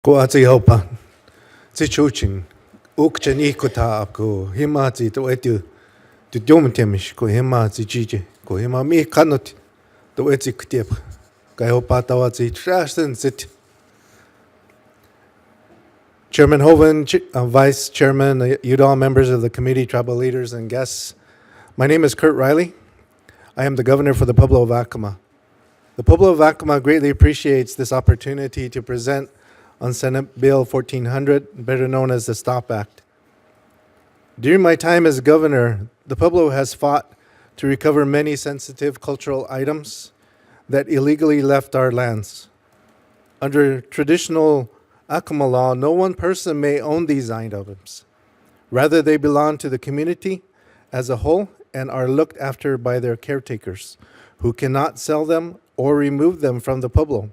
Ko ati hopa, ti chuchin, ukchen ikota ko hima ti to etu, to domtemish ko hima ti jiji, ko hima mi kanot, to eti ktiep, kai hopa tawa ti trashten sit. Chairman Hoven, Vice Chairman, Udall, members of the committee, tribal leaders, and guests. My name is Kurt Riley. I am the governor for the Pueblo of Acoma. The Pueblo of Acoma greatly appreciates this opportunity to present on Senate Bill 1400, better known as the STOP Act. During my time as governor, the Pueblo has fought to recover many sensitive cultural items that illegally left our lands. Under traditional Acoma law, no one person may own these items. Rather, they belong to the community as a whole and are looked after by their caretakers, who cannot sell them or remove them from the Pueblo.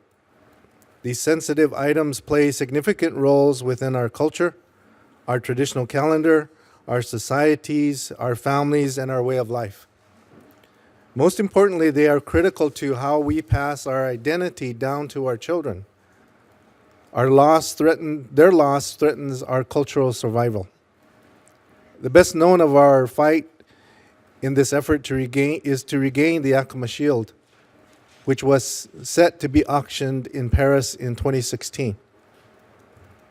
These sensitive items play significant roles within our culture, our traditional calendar, our societies, our families, and our way of life. Most importantly, they are critical to how we pass our identity down to our children. Their loss threatens our cultural survival. The best known of our fight in this effort to regain the Acoma Shield, which was set to be auctioned in Paris in 2016.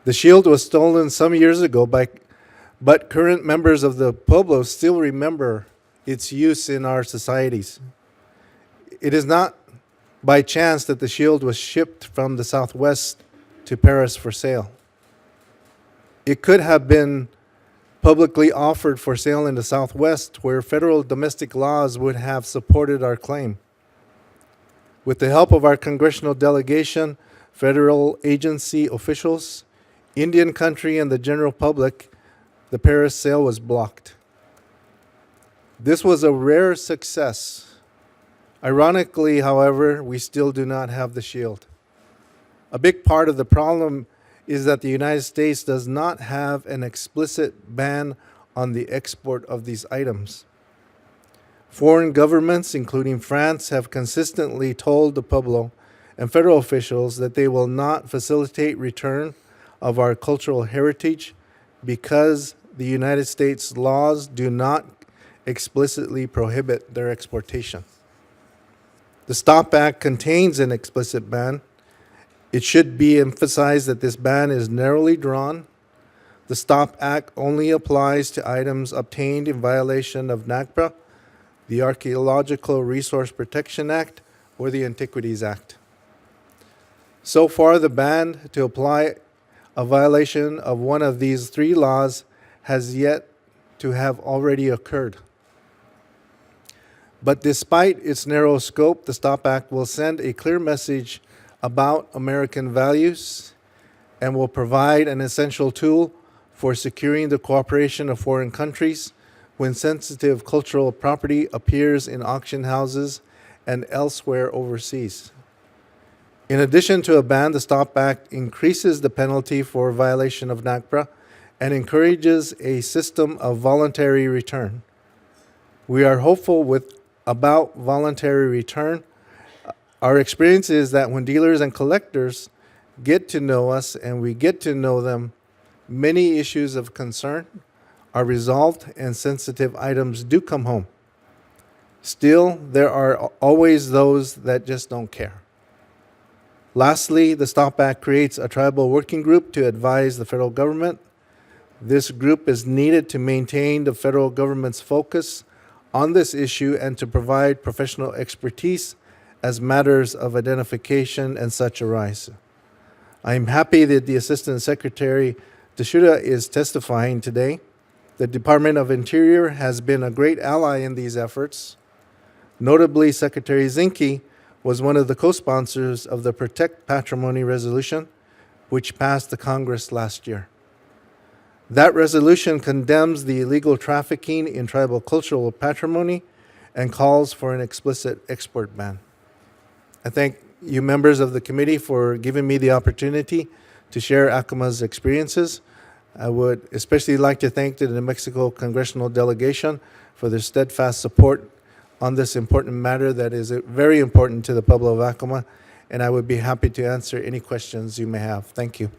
The shield was stolen some years ago, but current members of the Pueblo still remember its use in our societies. It is not by chance that the shield was shipped from the Southwest to Paris for sale. It could have been publicly offered for sale in the Southwest, where federal domestic laws would have supported our claim. With the help of our congressional delegation, federal agency officials, Indian country, and the general public, the Paris sale was blocked. This was a rare success. Ironically, however, we still do not have the shield. A big part of the problem is that the United States does not have an explicit ban on the export of these items. Foreign governments, including France, have consistently told the Pueblo and federal officials that they will not facilitate return of our cultural heritage because the United States laws do not explicitly prohibit their exportation. The STOP Act contains an explicit ban. It should be emphasized that this ban is narrowly drawn. The STOP Act only applies to items obtained in violation of NAGPRA, the Archaeological Resource Protection Act, or the Antiquities Act. So far, the ban to apply a violation of one of these three laws has yet to have already occurred. But despite its narrow scope, the STOP Act will send a clear message about American values and will provide an essential tool for securing the cooperation of foreign countries when sensitive cultural property appears in auction houses and elsewhere overseas. In addition to a ban, the STOP Act increases the penalty for violation of NAGPRA and encourages a system of voluntary return. We are hopeful about voluntary return. Our experience is that when dealers and collectors get to know us and we get to know them, many issues of concern are resolved and sensitive items do come home. Still, there are always those that just don't care. Lastly, the STOP Act creates a tribal working group to advise the federal government. This group is needed to maintain the federal government's focus on this issue and to provide professional expertise as matters of identification and such arise. I am happy that the Assistant Secretary Teixeira is testifying today. The Department of Interior has been a great ally in these efforts. Notably, Secretary Zinke was one of the co-sponsors of the Protect Patrimony resolution, which passed the Congress last year. That resolution condemns the illegal trafficking in tribal cultural patrimony and calls for an explicit export ban. I thank you members of the committee for giving me the opportunity to share Acoma's experiences. I would especially like to thank the New Mexico Congressional Delegation for their steadfast support on this important matter that is very important to the Pueblo of Acoma, and I would be happy to answer any questions you may have. Thank you.